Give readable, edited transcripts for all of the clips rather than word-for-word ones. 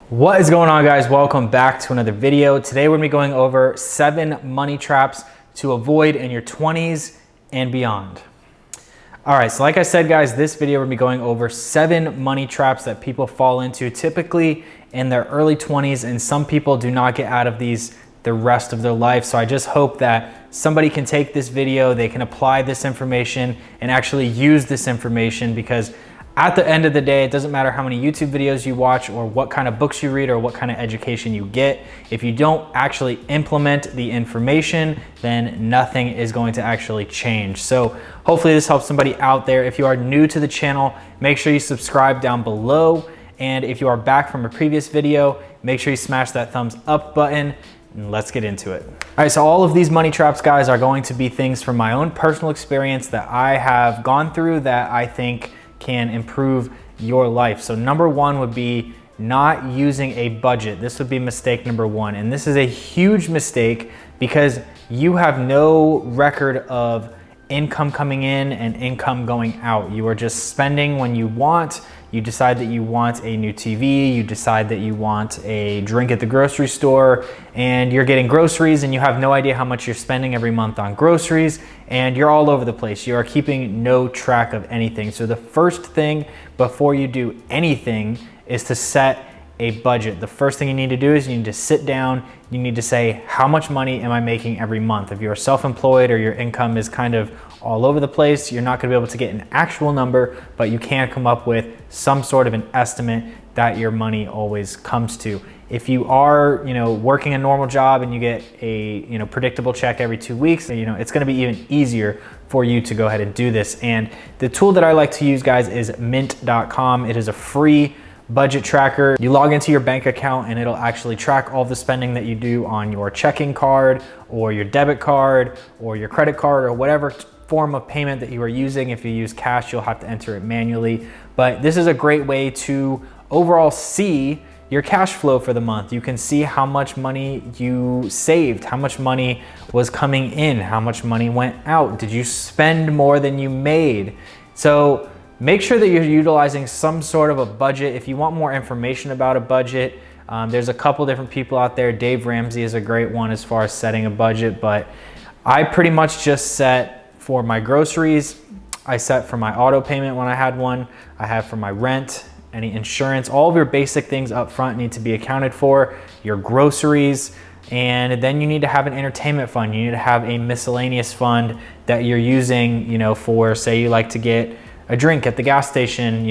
What is going on, guys? Welcome back to another video. Today we're gonna be going over 7 money traps to avoid in your 20s and beyond. All right, so like I said, guys, this video we're gonna be going over 7 money traps that people fall into typically in their early 20s, and some people do not get out of these the rest of their life. So I just hope that somebody can take this video, they can apply this information and actually use this information, because at the end of the day, it doesn't matter how many YouTube videos you watch or what kind of books you read or what kind of education you get. If you don't actually implement the information, then nothing is going to actually change. So hopefully this helps somebody out there. If you are new to the channel, make sure you subscribe down below. And if you are back from a previous video, make sure you smash that thumbs up button. And let's get into it. All right, so all of these money traps, guys, are going to be things from my own personal experience that I have gone through that I think can improve your life. So number one would be not using a budget. This would be mistake number one. And this is a huge mistake because you have no record of income coming in and income going out. You are just spending when you want. You decide that you want a new TV, you decide that you want a drink at the grocery store, and you're getting groceries and you have no idea how much you're spending every month on groceries, and you're all over the place. You are keeping no track of anything. So the first thing before you do anything is to set a budget. The first thing you need to do is you need to sit down, you need to say, how much money am I making every month? If you're self-employed or your income is kind of all over the place, you're not gonna be able to get an actual number, but you can come up with some sort of an estimate that your money always comes to. If you are, working a normal job and you get a, predictable check every 2 weeks, it's gonna be even easier for you to go ahead and do this. And the tool that I like to use, guys, is mint.com. It is a free budget tracker. You log into your bank account and it'll actually track all the spending that you do on your checking card or your debit card or your credit card or whatever form of payment that you are using. If you use cash, you'll have to enter it manually. But this is a great way to overall see your cash flow for the month. You can see how much money you saved, how much money was coming in, how much money went out. Did you spend more than you made? So make sure that you're utilizing some sort of a budget. If you want more information about a budget, there's a couple different people out there. Dave Ramsey is a great one as far as setting a budget, but I pretty much just set for my groceries. I set for my auto payment when I had one. I have for my rent, any insurance, all of your basic things up front need to be accounted for, your groceries, and then you need to have an entertainment fund. You need to have a miscellaneous fund that you're using, for, say you like to get a drink at the gas station,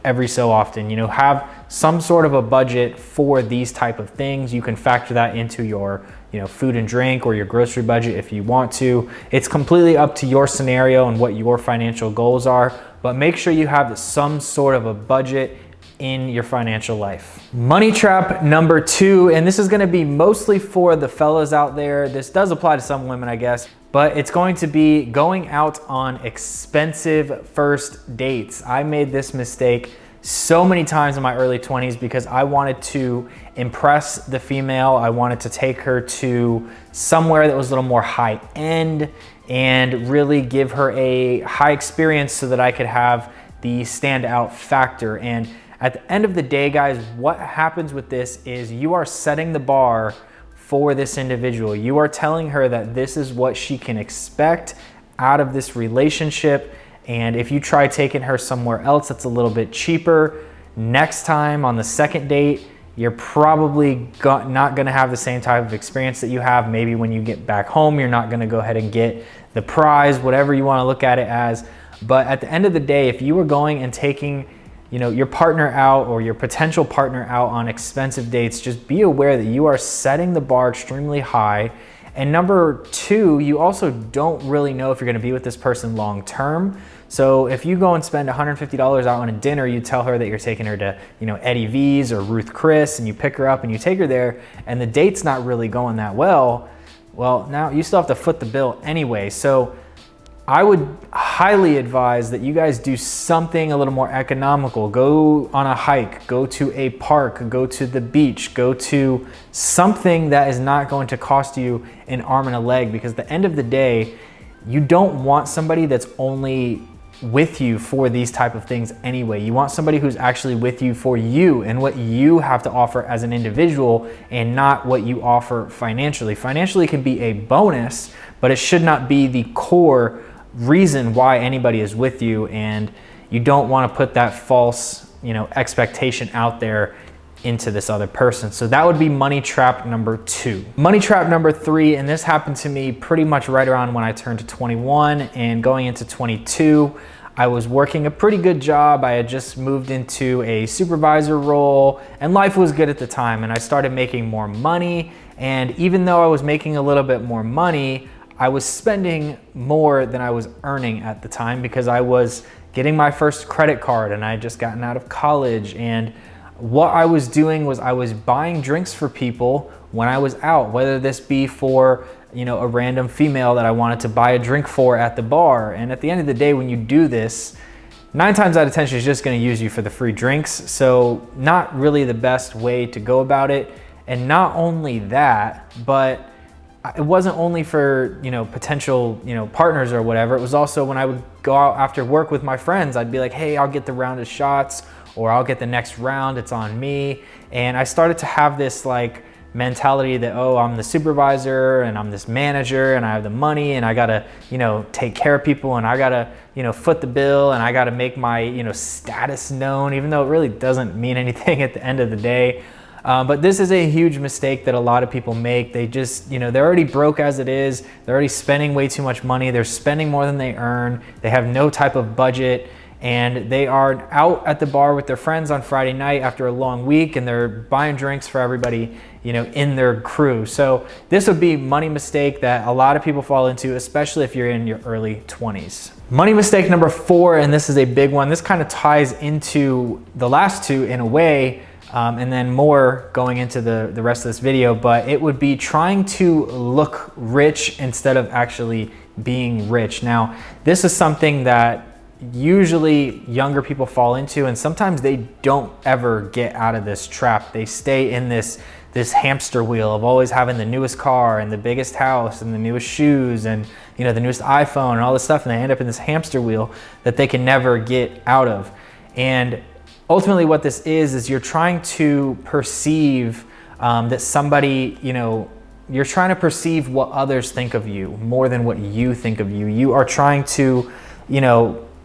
every so often. Have some sort of a budget for these type of things. You can factor that into your, food and drink or your grocery budget if you want to. It's completely up to your scenario and what your financial goals are, but make sure you have some sort of a budget in your financial life. Money trap number 2, and this is gonna be mostly for the fellas out there. This does apply to some women, I guess, but it's going to be going out on expensive first dates. I made this mistake so many times in my early 20s because I wanted to impress the female. I wanted to take her to somewhere that was a little more high end and really give her a high experience so that I could have the standout factor. And at the end of the day, guys, what happens with this is you are setting the bar for this individual. You are telling her that this is what she can expect out of this relationship. And if you try taking her somewhere else that's a little bit cheaper, next time on the second date, you're probably not gonna have the same type of experience that you have. Maybe when you get back home, you're not gonna go ahead and get the prize, whatever you wanna look at it as. But at the end of the day, if you were going and taking your partner out or your potential partner out on expensive dates, just be aware that you are setting the bar extremely high. And number 2, you also don't really know if you're gonna be with this person long term. So if you go and spend $150 out on a dinner, you tell her that you're taking her to, Eddie V's or Ruth Chris, and you pick her up and you take her there, and the date's not really going that well, now you still have to foot the bill anyway. So I would highly advise that you guys do something a little more economical. Go on a hike, go to a park, go to the beach, go to something that is not going to cost you an arm and a leg, because at the end of the day, you don't want somebody that's only with you for these type of things anyway. You want somebody who's actually with you for you and what you have to offer as an individual, and not what you offer financially. Financially can be a bonus, but it should not be the core reason why anybody is with you, and you don't want to put that false, expectation out there into this other person. So that would be money trap number 2. Money trap number 3, and this happened to me pretty much right around when I turned to 21 and going into 22. I was working a pretty good job. I had just moved into a supervisor role and life was good at the time, and I started making more money. And even though I was making a little bit more money, I was spending more than I was earning at the time, because I was getting my first credit card and I had just gotten out of college. And what I was doing was I was buying drinks for people when I was out, whether this be for a random female that I wanted to buy a drink for at the bar. And at the end of the day, when you do this, 9 times out of 10, she's just gonna use you for the free drinks. So not really the best way to go about it. And not only that, but it wasn't only for, potential, partners or whatever. It was also when I would go out after work with my friends, I'd be like, hey, I'll get the round of shots, or I'll get the next round, it's on me. And I started to have this mentality that, oh, I'm the supervisor and I'm this manager and I have the money and I gotta, take care of people, and I gotta, foot the bill, and I gotta make my, status known, even though it really doesn't mean anything at the end of the day. But this is a huge mistake that a lot of people make. They just, they're already broke as it is. They're already spending way too much money. They're spending more than they earn. They have no type of budget, and they are out at the bar with their friends on Friday night after a long week, and they're buying drinks for everybody, in their crew. So this would be money mistake that a lot of people fall into, especially if you're in your early 20s. Money mistake number 4, and this is a big one. This kind of ties into the last 2 in a way, and then more going into the rest of this video, but it would be trying to look rich instead of actually being rich. Now, this is something that usually younger people fall into, and sometimes they don't ever get out of this trap. They stay in this hamster wheel of always having the newest car and the biggest house and the newest shoes and the newest iPhone and all this stuff, and they end up in this hamster wheel that they can never get out of. And ultimately what this is you're trying to perceive that somebody, you're trying to perceive what others think of you more than what you think of you. You are trying to,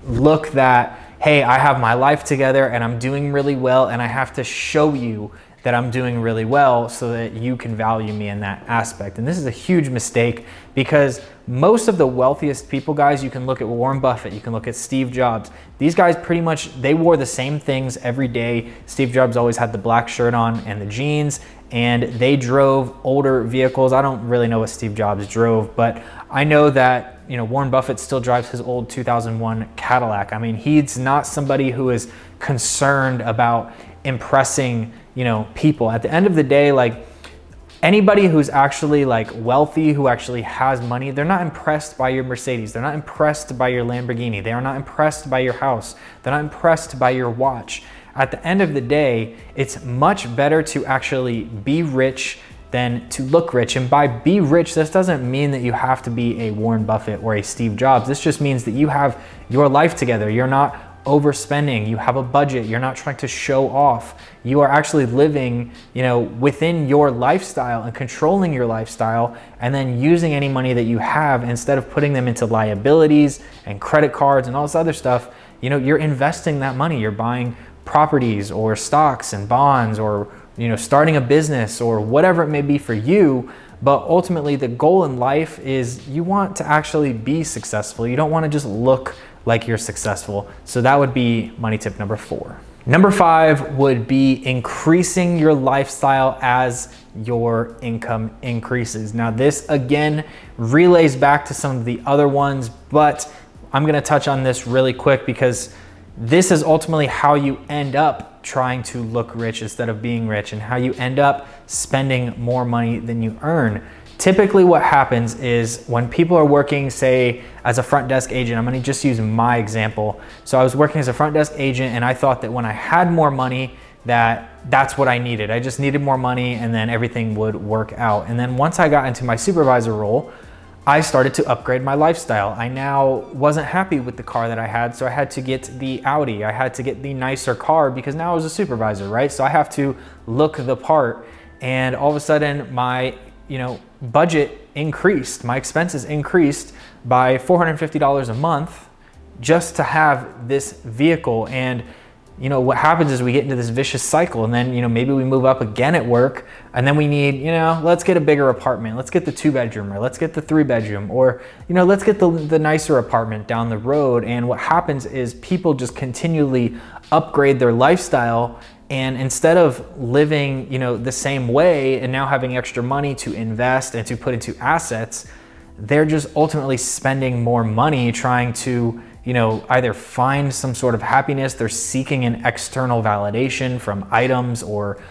look that, hey, I have my life together and I'm doing really well, and I have to show you that I'm doing really well so that you can value me in that aspect. And this is a huge mistake, because most of the wealthiest people, guys, you can look at Warren Buffett, you can look at Steve Jobs. These guys pretty much, they wore the same things every day. Steve Jobs always had the black shirt on and the jeans, and they drove older vehicles. I don't really know what Steve Jobs drove, but I know that Warren Buffett still drives his old 2001 Cadillac. I mean, he's not somebody who is concerned about impressing people. At the end of the day, anybody who's actually wealthy, who actually has money, they're not impressed by your Mercedes. They're not impressed by your Lamborghini. They are not impressed by your house. They're not impressed by your watch. At the end of the day, it's much better to actually be rich than to look rich. And by be rich, this doesn't mean that you have to be a Warren Buffett or a Steve Jobs. This just means that you have your life together. You're not overspending, you have a budget, you're not trying to show off. You are actually living, within your lifestyle and controlling your lifestyle, and then using any money that you have, instead of putting them into liabilities and credit cards and all this other stuff, you're investing that money. You're buying properties or stocks and bonds, or, starting a business or whatever it may be for you. But ultimately the goal in life is you want to actually be successful. You don't want to just look like you're successful. So that would be money tip number 4. Number 5 would be increasing your lifestyle as your income increases. Now this again relays back to some of the other ones, but I'm gonna touch on this really quick, because this is ultimately how you end up trying to look rich instead of being rich, and how you end up spending more money than you earn. Typically what happens is when people are working, say, as a front desk agent, I'm gonna just use my example. So I was working as a front desk agent, and I thought that when I had more money, that's what I needed. I just needed more money, and then everything would work out. And then once I got into my supervisor role, I started to upgrade my lifestyle. I now wasn't happy with the car that I had, so I had to get the Audi. I had to get the nicer car because now I was a supervisor, right? So I have to look the part, and all of a sudden my, budget increased. My expenses increased by $450 a month just to have this vehicle. And what happens is we get into this vicious cycle, and then, maybe we move up again at work, and then we need, let's get a bigger apartment. Let's get the 2-bedroom, or let's get the 3-bedroom, or, let's get the nicer apartment down the road. And what happens is people just continually upgrade their lifestyle, and instead of living, the same way and now having extra money to invest and to put into assets, they're just ultimately spending more money trying to either find some sort of happiness. They're seeking an external validation from items or,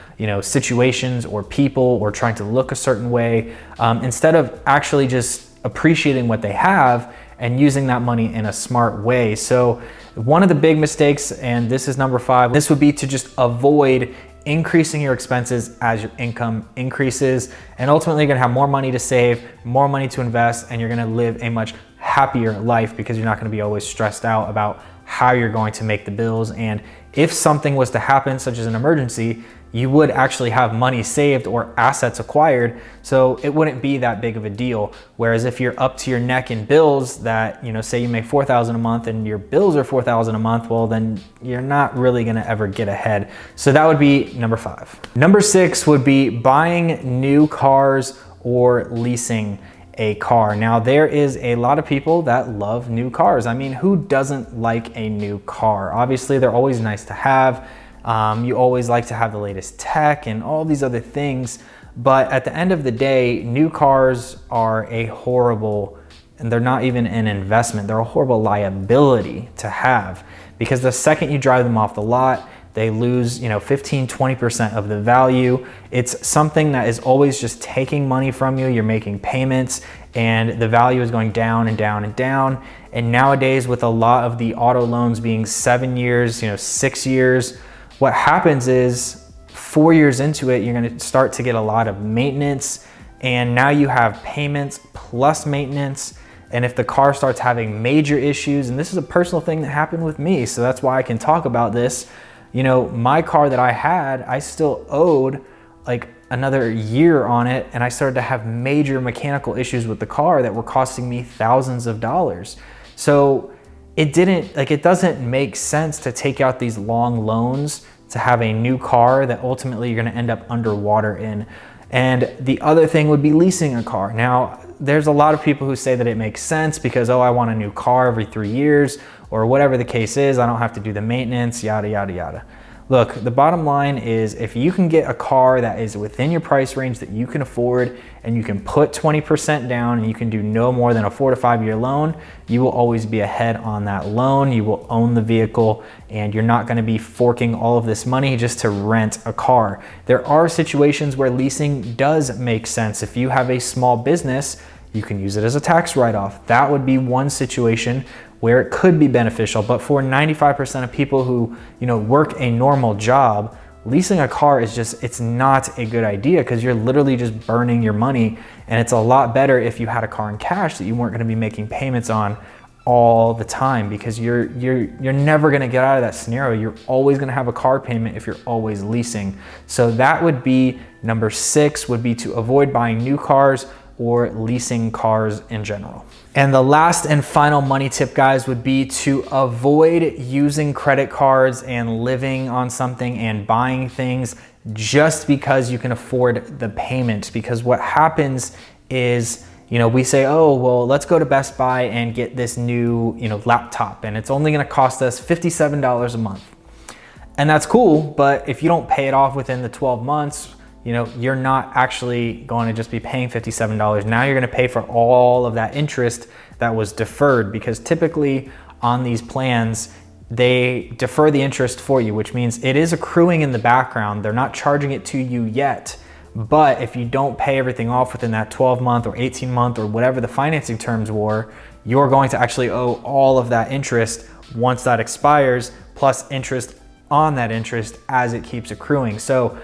situations or people, or trying to look a certain way, instead of actually just appreciating what they have and using that money in a smart way. So one of the big mistakes, and this is number 5, this would be to just avoid increasing your expenses as your income increases. And ultimately you're gonna have more money to save, more money to invest, and you're gonna live a much happier life because you're not gonna be always stressed out about how you're going to make the bills. And if something was to happen, such as an emergency, you would actually have money saved or assets acquired, so it wouldn't be that big of a deal. Whereas if you're up to your neck in bills that, say you make $4,000 a month and your bills are $4,000 a month, well, then you're not really gonna ever get ahead. So that would be number 5. Number 6 would be buying new cars or leasing a car. Now, there is a lot of people that love new cars. I mean, who doesn't like a new car? Obviously, they're always nice to have. You always like to have the latest tech and all these other things. But at the end of the day, new cars are a horrible, and they're not even an investment, they're a horrible liability to have, because the second you drive them off the lot, they lose 15, 20% of the value. It's something that is always just taking money from you. You're making payments and the value is going down and down and down. And nowadays, with a lot of the auto loans being 7 years, 6 years, what happens is 4 years into it, you're gonna start to get a lot of maintenance, and now you have payments plus maintenance. And if the car starts having major issues, and this is a personal thing that happened with me, so that's why I can talk about this. My car that I had, I still owed like another year on it, and I started to have major mechanical issues with the car that were costing me thousands of dollars. So it doesn't make sense to take out these long loans to have a new car that ultimately you're gonna end up underwater in. And the other thing would be leasing a car. Now, there's a lot of people who say that it makes sense because, I want a new car every 3 years, or whatever the case is, I don't have to do the maintenance, yada, yada, yada. Look, the bottom line is, if you can get a car that is within your price range that you can afford, and you can put 20% down, and you can do no more than a 4 to 5 year loan, you will always be ahead on that loan. You will own the vehicle, and you're not gonna be forking all of this money just to rent a car. There are situations where leasing does make sense. If you have a small business, you can use it as a tax write-off. That would be one situation where it could be beneficial. But for 95% of people who work a normal job, leasing a car is it's not a good idea, because you're literally just burning your money. And it's a lot better if you had a car in cash that you weren't gonna be making payments on all the time, because you're never gonna get out of that scenario. You're always gonna have a car payment if you're always leasing. So that would be number 6, would be to avoid buying new cars or leasing cars in general. And the last and final money tip, guys, would be to avoid using credit cards and living on something and buying things just because you can afford the payment. Because what happens is, we say, oh, well, let's go to Best Buy and get this new, laptop, and it's only gonna cost us $57 a month. And that's cool, but if you don't pay it off within the 12 months, you're not actually going to just be paying $57. Now you're going to pay for all of that interest that was deferred, because typically on these plans, they defer the interest for you, which means it is accruing in the background. They're not charging it to you yet. But if you don't pay everything off within that 12-month or 18-month or whatever the financing terms were, you're going to actually owe all of that interest once that expires, plus interest on that interest as it keeps accruing. So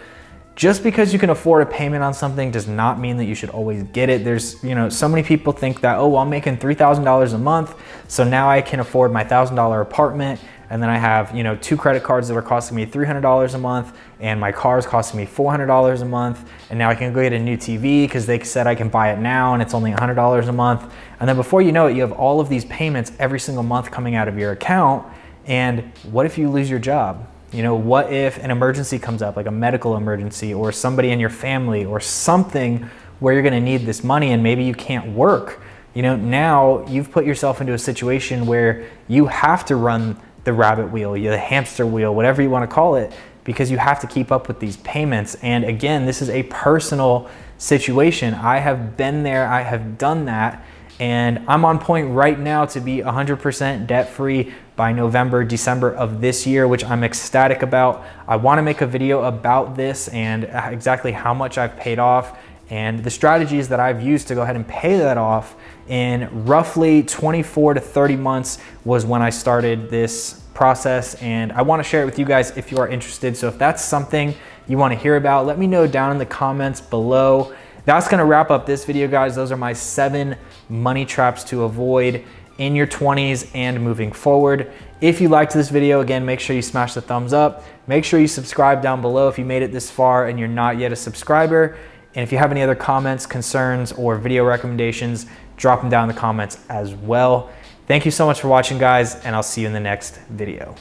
just because you can afford a payment on something does not mean that you should always get it. There's, you know, so many people think that, oh, well, I'm making $3,000 a month, so now I can afford my $1,000 apartment, and then I have, you know, 2 credit cards that were costing me $300 a month, and my car is costing me $400 a month, and now I can go get a new TV because they said I can buy it now and it's only $100 a month. And then before you know it, you have all of these payments every single month coming out of your account. And what if you lose your job? You know, what if an emergency comes up, like a medical emergency, or somebody in your family, or something where you're gonna need this money and maybe you can't work? You know, now you've put yourself into a situation where you have to run the rabbit wheel, the hamster wheel, whatever you wanna call it, because you have to keep up with these payments. And again, this is a personal situation. I have been there, I have done that, and I'm on point right now to be 100% debt-free by November, December of this year, which I'm ecstatic about. I wanna make a video about this and exactly how much I've paid off and the strategies that I've used to go ahead and pay that off in roughly 24 to 30 months was when I started this process, and I wanna share it with you guys if you are interested. So if that's something you wanna hear about, let me know down in the comments below. That's gonna wrap up this video, guys. Those are my 7 money traps to avoid in your 20s and moving forward. If you liked this video, again, make sure you smash the thumbs up. Make sure you subscribe down below if you made it this far and you're not yet a subscriber. And if you have any other comments, concerns, or video recommendations, drop them down in the comments as well. Thank you so much for watching, guys, and I'll see you in the next video.